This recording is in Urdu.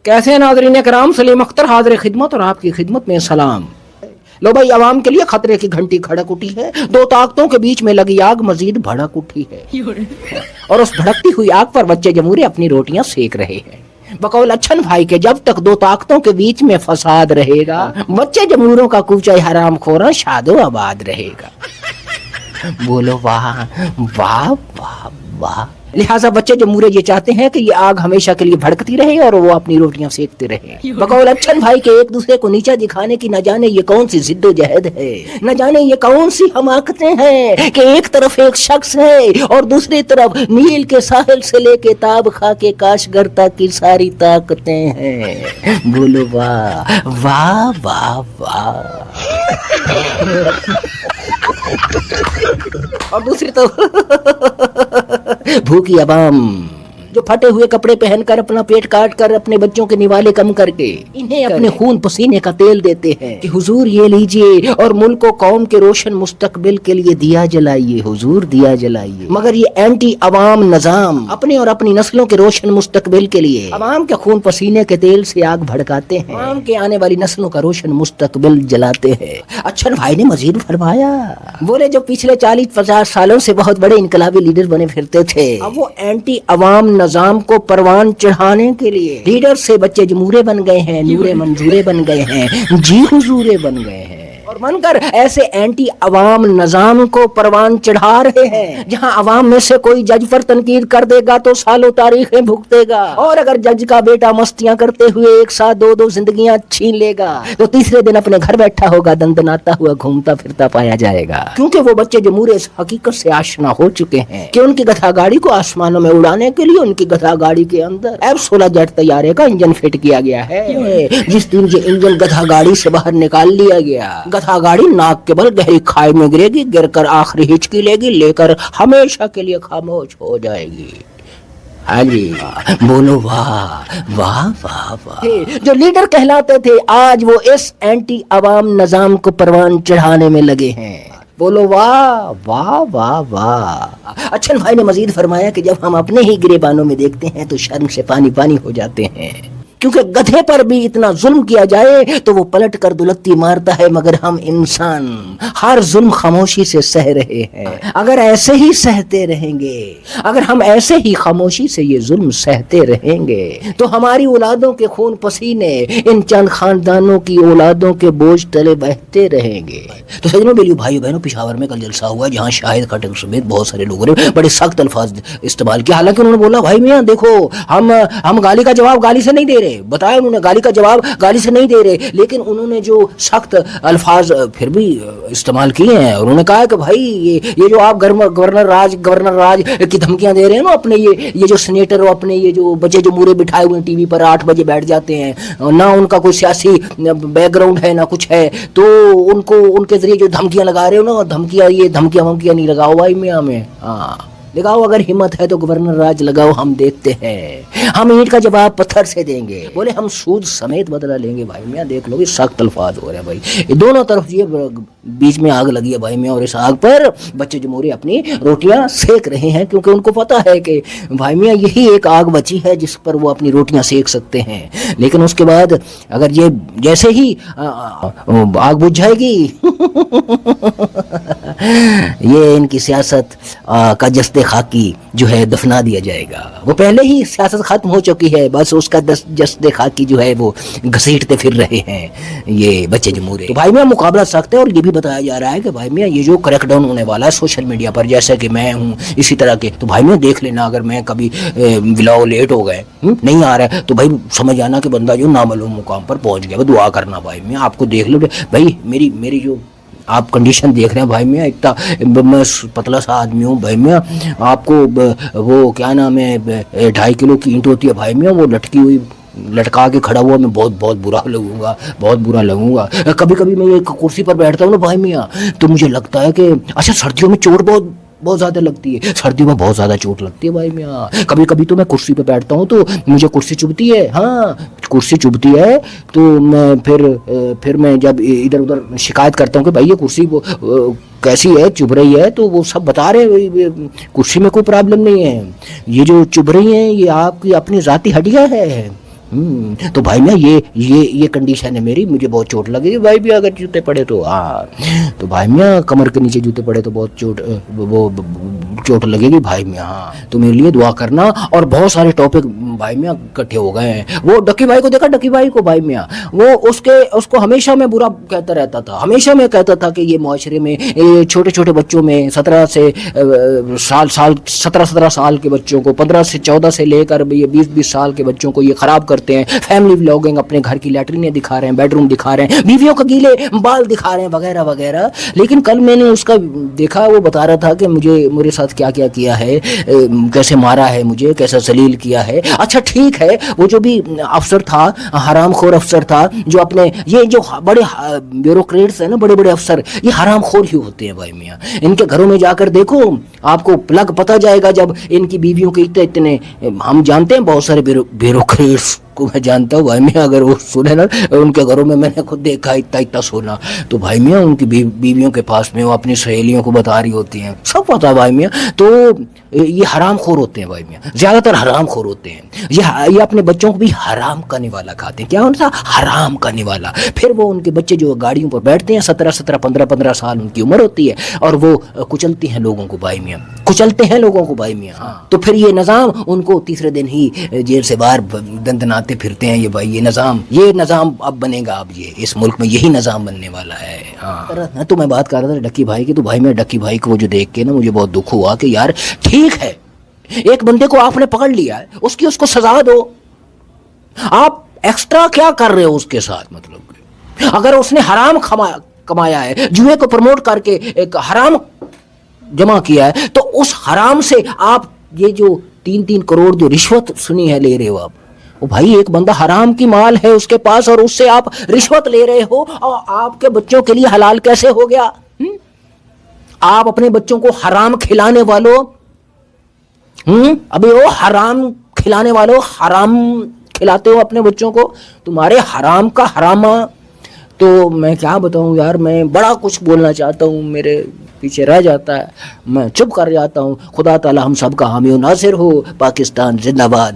کیسے ہیں ناظرین کرام، سلیم اختر حاضر خدمت اور آپ کی خدمت میں سلام۔ لو بھائی، عوام کے لیے خطرے کی گھنٹی کھڑک اٹھی ہے، دو طاقتوں کے بیچ میں لگی آگ مزید بھڑک اٹھی ہے، اور اس بھڑکتی ہوئی آگ پر بچے جمہوری اپنی روٹیاں سیک رہے ہیں۔ بقول اچھن بھائی کے جب تک دو طاقتوں کے بیچ میں فساد رہے گا، بچے جمہوروں کا کوچہ حرام خورا شاد و آباد رہے گا۔ بولو واہ واہ واہ واہ۔ لہٰذا بچے جمہوریہ یہ چاہتے ہیں کہ یہ آگ ہمیشہ کے لیے بھڑکتی رہے اور وہ اپنی روٹیاں سیکتے رہے۔ بقول اچھن بھائی کے ایک دوسرے کو نیچا دکھانے کی نہ جانے یہ کون سی جد و جہد ہے، نہ جانے یہ کون سی حماقتیں ہیں کہ ایک طرف ایک شخص ہے اور دوسری طرف نیل کے ساحل سے لے کے تاب خا کے کاشگر تک کی ساری طاقتیں ہیں۔ بولو واہ واہ واہ واہ۔ اور دوسری طرف بھوکی عوام جو پھٹے ہوئے کپڑے پہن کر اپنا پیٹ کاٹ کر اپنے بچوں کے نوالے کم کر کے انہیں اپنے خون پسینے کا تیل دیتے ہیں کہ حضور یہ لیجئے اور ملک و قوم کے روشن مستقبل کے لیے دیا جلائیے، حضور دیا جلائیے۔ مگر یہ اینٹی عوام نظام اپنے اور اپنی نسلوں کے روشن مستقبل کے لیے عوام کے خون پسینے کے تیل سے آگ بھڑکاتے ہیں، عوام کے آنے والی نسلوں کا روشن مستقبل جلاتے ہیں۔ اچھن بھائی نے مزید فرمایا، بولے جو پچھلے 40-50 سالوں سے بہت بڑے انقلابی لیڈر بنے پھرتے تھے، اب وہ اینٹی عوام نظام کو پروان چڑھانے کے لیے لیڈر سے بچے جمہورے بن گئے ہیں، نورے منظورے بن گئے ہیں، جی حضورے بن گئے ہیں، اور بن کر ایسے اینٹی عوام نظام کو پروان چڑھا رہے ہیں جہاں عوام میں سے کوئی جج پر تنقید کر دے گا تو سالوں تاریخیں بھگتے گا، اور اگر جج کا بیٹا مستیاں کرتے ہوئے ایک ساتھ دو زندگیاں چھین لے گا تو تیسرے دن اپنے گھر بیٹھا ہوگا، دندناتا ہوا گھومتا پھرتا پایا جائے گا، کیونکہ وہ بچے جمہوریہ اس حقیقت سے آشنا ہو چکے ہیں کہ ان کی گدھا گاڑی کو آسمانوں میں اڑانے کے لیے ان کی گدھا گاڑی کے اندر F-16 جیٹ طیارے کا انجن فٹ کیا گیا ہے۔ جس دن یہ انجن گدھا گاڑی سے باہر نکال لیا گیا، گدھا گاڑی ناک کے بل گہری کھائی میں گرے گی، گر کر آخری ہچکی لے گی، لے کر ہمیشہ کے لیے خاموش ہو جائے گی۔ ہاں جی، بولو واہ واہ واہ واہ۔ جو لیڈر کہلاتے تھے آج وہ اس اینٹی عوام نظام کو پروان چڑھانے میں لگے ہیں۔ بولو واہ واہ واہ واہ۔ اچھن بھائی نے مزید فرمایا کہ جب ہم اپنے ہی گریبانوں میں دیکھتے ہیں تو شرم سے پانی پانی ہو جاتے ہیں، کیونکہ گدھے پر بھی اتنا ظلم کیا جائے تو وہ پلٹ کر دلکتی مارتا ہے، مگر ہم انسان ہر ظلم خاموشی سے سہ رہے ہیں۔ اگر ایسے ہی سہتے رہیں گے، اگر ہم ایسے ہی خاموشی سے یہ ظلم سہتے رہیں گے تو ہماری اولادوں کے خون پسینے ان چند خاندانوں کی اولادوں کے بوجھ تلے بہتے رہیں گے۔ تو سجنوں میرے بھائیو بہنوں، پشاور میں کل جلسہ ہوا جہاں شاہد خٹک سمیت بہت سارے لوگوں نے بڑے سخت الفاظ استعمال کیا، حالانکہ انہوں نے بولا بھائی میاں دیکھو ہم گالی کا جواب گالی سے نہیں دے رہے، بتایا انہوں نے گالی کا جواب گالی سے نہیں دے رہے، لیکن انہوں نے جو سخت الفاظ پھر بھی استعمال کیے ہیں، انہوں نے کہا کہ بھائی یہ جو آپ گورنر راج کی دھمکیاں دے رہے ہیں نا، اپنے یہ جو سینیٹر اور اپنے یہ جو بچے جمہورے بٹھائے ہوئے ٹی وی پر 8 بجے بیٹھ جاتے ہیں، نہ ان کا کوئی سیاسی بیک گراؤنڈ ہے نہ کچھ ہے، تو ان کے ذریعے جو دھمکیاں لگا رہے ہو نا، دھمکیاں نہیں لگاؤ بھائی میاں میں، ہاں لگاؤ، اگر ہمت ہے تو گورنر راج لگاؤ، ہم دیکھتے ہیں، ہم اینٹ کا جواب پتھر سے دیں گے، بولے ہم سود سمیت بدلہ لیں گے۔ بھائی میاں دیکھ لو، یہ سخت الفاظ ہو رہے ہیں بھائی، یہ دونوں طرف یہ بیچ میں آگ لگی ہے بھائی میاں، اور اس آگ پر بچے جمہوری اپنی روٹیاں سیک رہے ہیں، کیونکہ ان کو پتا ہے کہ بھائی میاں یہی ایک آگ بچی ہے جس پر وہ اپنی روٹیاں سیک سکتے ہیں، لیکن اس کے بعد اگر یہ جیسے ہی آگ بجھ جائے گی یہ ان کی سیاست کا جسد خاکی جو ہے دفنا دیا جائے گا۔ وہ پہلے ہی سیاست ختم ہو چکی ہے، بس اس کا جسد خاکی جو ہے وہ گھسیٹتے پھر رہے ہیں یہ بچے جمہوری۔ تو بھائی میاں مقابلہ سخت ہے، اور یہ بھی بتایا جا رہا ہے کہ بھائی میاں یہ جو کریک ڈاؤن ہونے والا ہے سوشل میڈیا پر، جیسے کہ میں ہوں اسی طرح کے، تو بھائی میاں دیکھ لینا، اگر میں کبھی ولاگ لیٹ ہو گئے نہیں آ رہا ہے تو بھائی سمجھ آنا کہ بندہ جو نامعلوم مقام پر پہنچ گیا، دعا کرنا بھائی میاں، آپ کو دیکھ لو بھائی، میری جو آپ کنڈیشن دیکھ رہے ہیں بھائی میاں، اتنا میں پتلا سا آدمی ہوں بھائی میاں، آپ کو وہ کیا نام ہے 2.5 کلو کی اینٹ ہوتی ہے بھائی میاں، وہ لٹکی ہوئی لٹکا کے کھڑا ہوا میں بہت برا لگوں گا۔ کبھی کبھی میں ایک کرسی پر بیٹھتا ہوں نا بھائی میاں، تو مجھے لگتا ہے کہ اچھا سردیوں میں چوٹ بہت زیادہ لگتی ہے، سردیوں میں بہت زیادہ چوٹ لگتی ہے بھائی میاں۔ کبھی کبھی تو میں کرسی پہ بیٹھتا ہوں تو مجھے کرسی چبھتی ہے، ہاں کرسی چبھتی ہے، تو میں پھر میں جب ادھر ادھر شکایت کرتا ہوں کہ بھائی یہ کرسی کیسی ہے، چبھ رہی ہے، تو وہ سب بتا رہے ہیں کرسی میں کوئی پرابلم نہیں ہے، یہ جو چبھ رہی ہیں یہ آپ کی اپنی ذاتی ہڈیاں ہے، تو بھائی میں یہ کنڈیشن ہے میری, مجھے بہت چوٹ لگے گی بھائی بھی اگر جوتے پڑے تو. تو بھائی میاں کمر کے نیچے جوتے پڑے تو بہت چوٹ لگے گی بھائی میاں. تو میرے لیے دعا کرنا. اور بہت سارے ٹاپک بھائی میاں اکٹھے ہو گئے ہیں. وہ ڈکی بھائی کو دیکھا, ڈکی بھائی کو بھائی میاں, وہ اس کو ہمیشہ میں برا کہتا رہتا تھا. ہمیشہ میں کہتا تھا کہ یہ معاشرے میں چھوٹے چھوٹے بچوں میں 17 سال کے بچوں کو, 15 سے 14 سے لے کر 20 سال کے بچوں کو یہ خراب کرتے ہیں. فیملی ولاگنگ, اپنے گھر کی لیٹرینیں دکھا رہے ہیں, بیڈ روم دکھا رہے ہیں, بیویوں کا گیلے بال دکھا رہے ہیں وغیرہ وغیرہ. لیکن کل میں نے اس کا دیکھا, وہ بتا رہا تھا کہ میرے ساتھ کیا کیا کیا ہے, کیسے مارا ہے مجھے, کیسا ذلیل کیا ہے. اچھا ٹھیک ہے, وہ جو بھی افسر تھا, حرام خور افسر تھا, جو اپنے یہ جو بڑے بیوروکریٹس ہیں نا, بڑے بڑے افسر, یہ حرام خور ہی ہوتے ہیں بھائی میاں. ان کے گھروں میں جا کر دیکھو, آپ کو پلگ پتہ جائے گا. جب ان کی بیویوں کے اتنے ہم جانتے ہیں, بہت سارے بیوروکریٹس کو میں جانتا ہوں بھائی میاں, اگر وہ سنے نا ان کے گھروں میں نے خود دیکھا اتنا سونا. تو بھائی میاں ان کی بیویوں کے پاس میں وہ اپنی سہیلیوں کو بتا رہی ہوتی ہیں, سب پتا بھائی میاں. تو یہ حرام خور ہوتے ہیں بھائی میاں, زیادہ تر حرام خور ہوتے ہیں. یہ اپنے بچوں کو بھی حرام کا نوالا کھاتے ہیں. کیا ان کا حرام کا نوالا. پھر وہ ان کے بچے جو گاڑیوں پر بیٹھتے ہیں, 17 15 سال ان کی عمر ہوتی ہے, اور وہ کچلتے ہیں لوگوں کو بھائی میاں, کچلتے ہیں لوگوں کو بھائی میاں. تو پھر یہ نظام ان کو تیسرے دن ہی جیل سے باہر دندناتے پھرتے ہیں. یہ بھائی یہ نظام اب بنے گا. اب یہ اس ملک میں یہی نظام بننے والا ہے. تو میں بات کر رہا تھا ڈکی بھائی کی. تو بھائی میں ڈکی بھائی کو جو دیکھ کے نا مجھے بہت دکھ ہوا کہ یار ٹھیک ہے, ایک بندے کو آپ نے پکڑ لیا ہے, اس کو سزا دو. آپ ایکسٹرا کیا کر رہے ہو اس کے ساتھ؟ مطلب اگر اس نے حرام کمایا ہے, جوئے کو پروموٹ کر کے ایک حرام جمع کیا ہے, تو اس حرام سے آپ یہ جو 3 کروڑ جو رشوت سنی ہے لے رہے ہو آپ. وہ بھائی ایک بندہ حرام کی مال ہے اس کے پاس, اور اس سے آپ رشوت لے رہے ہو, اور آپ کے بچوں کے لیے حلال کیسے ہو گیا؟ آپ اپنے بچوں کو حرام کھلانے والوں, ابھی وہ حرام کھلانے والوں, حرام کھلاتے ہو اپنے بچوں کو, تمہارے حرام کا حرامہ. تو میں کیا بتاؤں یار, میں بڑا کچھ بولنا چاہتا ہوں, میرے پیچھے رہ جاتا ہے, میں چپ کر جاتا ہوں. خدا تعالی ہم سب کا حامی و ناصر ہو. پاکستان زندہ باد.